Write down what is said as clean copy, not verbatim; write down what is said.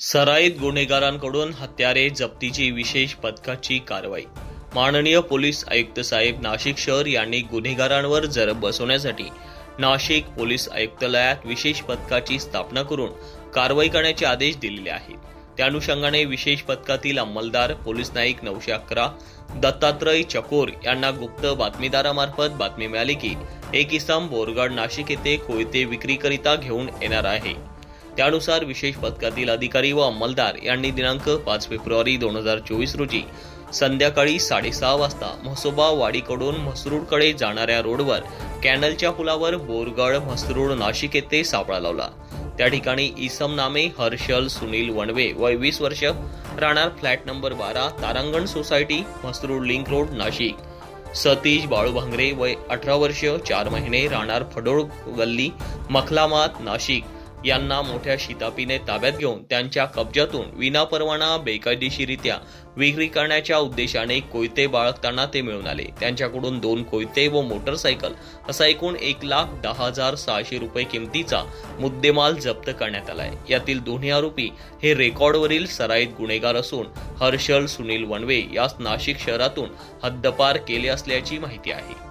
सराईत गुन्हेगारांकडून हत्यारे जप्तीची विशेष पथकाची कारवाई। माननीय पोलीस आयुक्त साहेब नाशिक शहर यांनी गुन्हेगारांवर जरब बसवण्यासाठी नाशिक पोलीस आयुक्तालयात विशेष पथकाची स्थापना करून कारवाई करण्याचे आदेश दिलेले आहेत। त्या अनुषंगाने विशेष पथकातील अंमलदार पोलीस नाईक 911 दत्तात्रय चकोर यांना गुप्त बातमीदारामार्फत बातमी मिळाली की एक इसम बोरगड नाशिक येथे कोयते विक्रीकरिता घेऊन येणार आहे। त्यानुसार विशेष पथकातील अधिकारी व अंमलदार यांनी दिनांक 5 फेब्रुवारी 2024 रोजी संध्याकाळी 6:30 वाजता म्हसोबा वाडीकडून म्हसरूडकडे जाणाऱ्या रोडवर कॅनलच्या पुलावर बोरगड म्हसरूड नाशिक येथे सापळा लावला। त्या ठिकाणी इसम नामे हर्षल सुनील वणवे वय 20 वर्ष, राहणार flat number 12 Tarangan society Mhasrul link road Nashik, Satish Balu Bhangare वय 18 वर्ष 4 महिने, राहणार फडोळ गल्ली मखलामात नाशिक यांना मोठ्या शितापीने ताब्यात घेऊन त्यांच्या कब्जातून विनापरवाना बेकायदेशीरित्या विक्री करण्याच्या उद्देशाने कोयते बाळगताना ते मिळून आले। त्यांच्याकडून 2 कोयते व मोटरसायकल असा एकूण 1,10,600 रुपये किमतीचा मुद्देमाल जप्त करण्यात आलाय। यातील दोन्ही आरोपी हे रेकॉर्डवरील सराईत गुन्हेगार असून हर्षल सुनील वणवे यास नाशिक शहरातून हद्दपार केले असल्याची माहिती आहे।